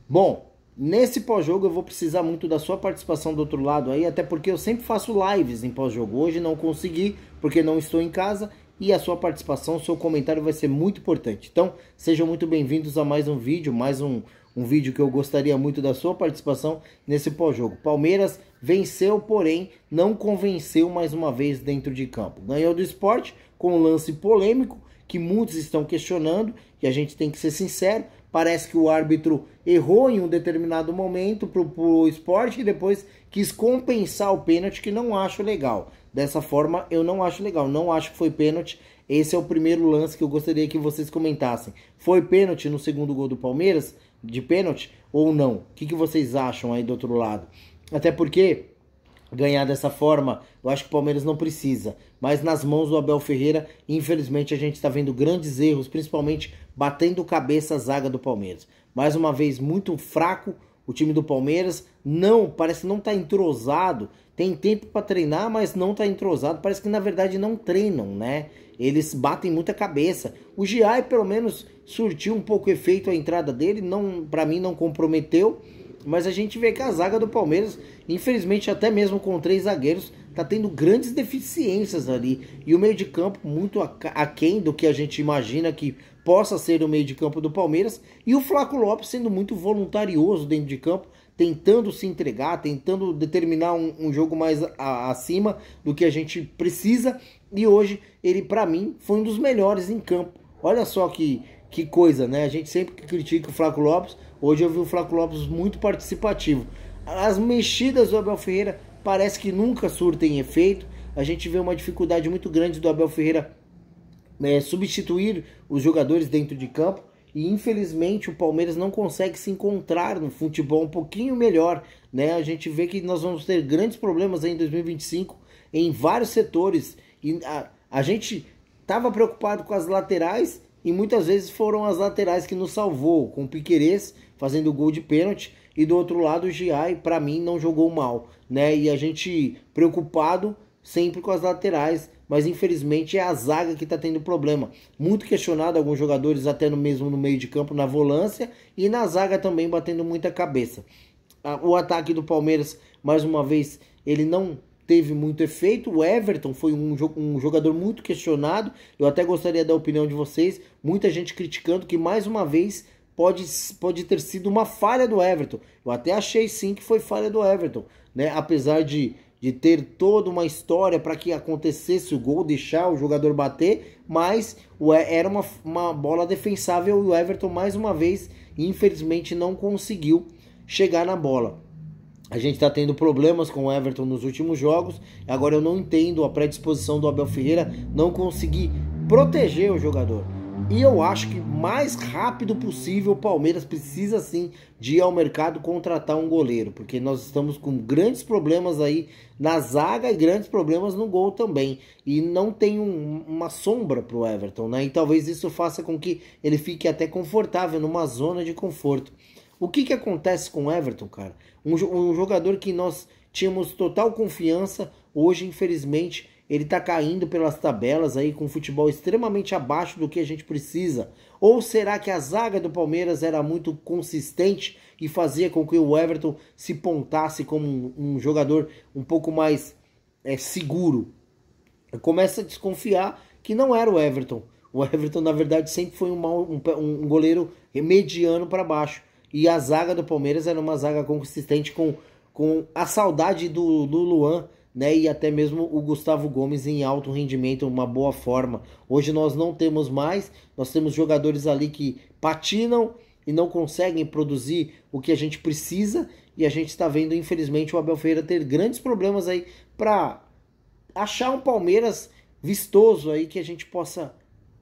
Bom, nesse pós-jogo eu vou precisar muito da sua participação do outro lado aí, até porque eu sempre faço lives em pós-jogo. Hoje não consegui, porque não estou em casa, e a sua participação, o seu comentário vai ser muito importante. Então, sejam muito bem-vindos a mais um vídeo, um vídeo que eu gostaria muito da sua participação nesse pós-jogo. Palmeiras venceu, porém, não convenceu mais uma vez dentro de campo. Ganhou do Sport com um lance polêmico, que muitos estão questionando, e a gente tem que ser sincero. Parece que o árbitro errou em um determinado momento pro Sport e depois quis compensar o pênalti, que não acho legal. Dessa forma, eu não acho legal, não acho que foi pênalti. Esse é o primeiro lance que eu gostaria que vocês comentassem. Foi pênalti no segundo gol do Palmeiras, de pênalti, ou não? O que vocês acham aí do outro lado? Até porque ganhar dessa forma, eu acho que o Palmeiras não precisa. Mas nas mãos do Abel Ferreira, infelizmente a gente está vendo grandes erros, principalmente batendo cabeça a zaga do Palmeiras. Mais uma vez, muito fraco o time do Palmeiras. Não, parece não estar entrosado. Tem tempo para treinar, mas não está entrosado. Parece que na verdade não treinam, né? Eles batem muita cabeça. O Giai pelo menos surtiu um pouco efeito a entrada dele. Não, para mim não comprometeu. Mas a gente vê que a zaga do Palmeiras, infelizmente até mesmo com 3 zagueiros, tá tendo grandes deficiências ali. E o meio de campo muito aquém do que a gente imagina que possa ser o meio de campo do Palmeiras. E o Flaco Lopes sendo muito voluntarioso dentro de campo, tentando se entregar, tentando determinar um jogo mais acima do que a gente precisa. E hoje ele, para mim, foi um dos melhores em campo. Olha só que coisa, né? A gente sempre critica o Flaco Lopes. Hoje eu vi o Flaco Lopes muito participativo. As mexidas do Abel Ferreira parece que nunca surtem efeito. A gente vê uma dificuldade muito grande do Abel Ferreira substituir os jogadores dentro de campo. E infelizmente o Palmeiras não consegue se encontrar no futebol um pouquinho melhor, né? A gente vê que nós vamos ter grandes problemas aí em 2025 em vários setores. E a gente estava preocupado com as laterais, e muitas vezes foram as laterais que nos salvou, com o Piquerez fazendo o gol de pênalti, e do outro lado o Giai, para mim, não jogou mal, né? E a gente preocupado sempre com as laterais, mas infelizmente é a zaga que está tendo problema. Muito questionado alguns jogadores até mesmo no meio de campo, na volância, e na zaga também batendo muita cabeça. O ataque do Palmeiras, mais uma vez, ele não teve muito efeito. O Everton foi um jogador muito questionado. Eu até gostaria da opinião de vocês. Muita gente criticando que mais uma vez pode ter sido uma falha do Everton. Eu até achei sim que foi falha do Everton, né? Apesar de ter toda uma história para que acontecesse o gol, deixar o jogador bater, mas era uma bola defensável e o Everton mais uma vez, infelizmente, não conseguiu chegar na bola. A gente está tendo problemas com o Everton nos últimos jogos. Agora eu não entendo a predisposição do Abel Ferreira não conseguir proteger o jogador. E eu acho que mais rápido possível o Palmeiras precisa sim de ir ao mercado contratar um goleiro. Porque nós estamos com grandes problemas aí na zaga e grandes problemas no gol também. E não tem uma sombra para o Everton, né? E talvez isso faça com que ele fique até confortável, numa zona de conforto. O que acontece com o Everton, cara? Um jogador que nós tínhamos total confiança, hoje, infelizmente, ele tá caindo pelas tabelas aí com futebol extremamente abaixo do que a gente precisa. Ou será que a zaga do Palmeiras era muito consistente e fazia com que o Everton se pontasse como um jogador um pouco mais seguro? Eu começo a desconfiar que não era o Everton. O Everton, na verdade, sempre foi um goleiro mediano para baixo. E a zaga do Palmeiras era uma zaga consistente com a saudade do Luan, né? E até mesmo o Gustavo Gomes em alto rendimento, uma boa forma. Hoje nós não temos mais, nós temos jogadores ali que patinam e não conseguem produzir o que a gente precisa. E a gente está vendo, infelizmente, o Abel Ferreira ter grandes problemas aí para achar um Palmeiras vistoso aí que a gente possa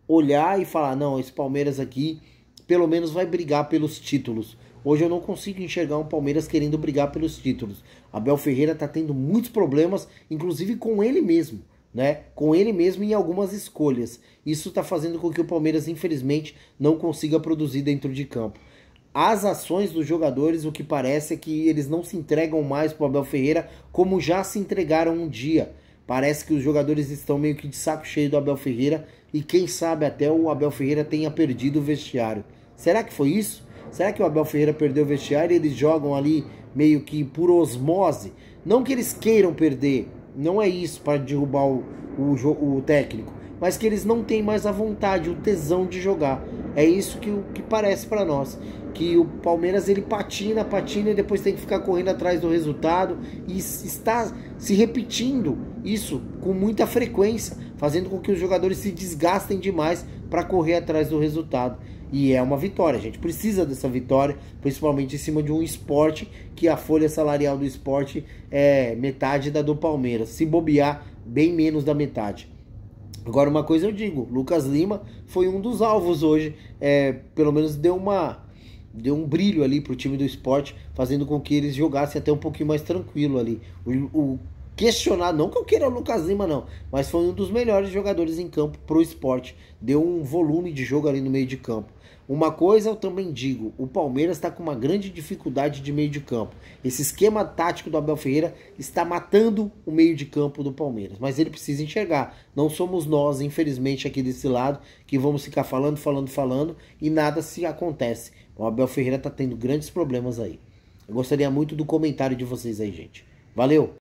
olhar e falar, não, esse Palmeiras aqui pelo menos vai brigar pelos títulos. Hoje eu não consigo enxergar um Palmeiras querendo brigar pelos títulos. Abel Ferreira está tendo muitos problemas, inclusive com ele mesmo, né? Com ele mesmo em algumas escolhas. Isso está fazendo com que o Palmeiras, infelizmente, não consiga produzir dentro de campo. As ações dos jogadores, o que parece é que eles não se entregam mais para o Abel Ferreira como já se entregaram um dia. Parece que os jogadores estão meio que de saco cheio do Abel Ferreira e quem sabe até o Abel Ferreira tenha perdido o vestiário. Será que foi isso? Será que o Abel Ferreira perdeu o vestiário e eles jogam ali meio que por osmose? Não que eles queiram perder, não é isso para derrubar o técnico, mas que eles não têm mais a vontade, o tesão de jogar. É isso que parece para nós, que o Palmeiras ele patina e depois tem que ficar correndo atrás do resultado, e está se repetindo isso com muita frequência, fazendo com que os jogadores se desgastem demais para correr atrás do resultado. E é uma vitória, a gente precisa dessa vitória, principalmente em cima de um esporte que a folha salarial do esporte é metade da do Palmeiras, se bobear, bem menos da metade. Agora, uma coisa eu digo, Lucas Lima foi um dos alvos hoje, pelo menos deu um brilho ali pro time do esporte, fazendo com que eles jogassem até um pouquinho mais tranquilo ali. O questionado, não que eu queira o Lucas Lima não, mas foi um dos melhores jogadores em campo pro esporte, deu um volume de jogo ali no meio de campo. Uma coisa eu também digo, o Palmeiras está com uma grande dificuldade de meio de campo. Esse esquema tático do Abel Ferreira está matando o meio de campo do Palmeiras, mas ele precisa enxergar. Não somos nós, infelizmente, aqui desse lado, que vamos ficar falando e nada se acontece. O Abel Ferreira está tendo grandes problemas aí. Eu gostaria muito do comentário de vocês aí, gente. Valeu!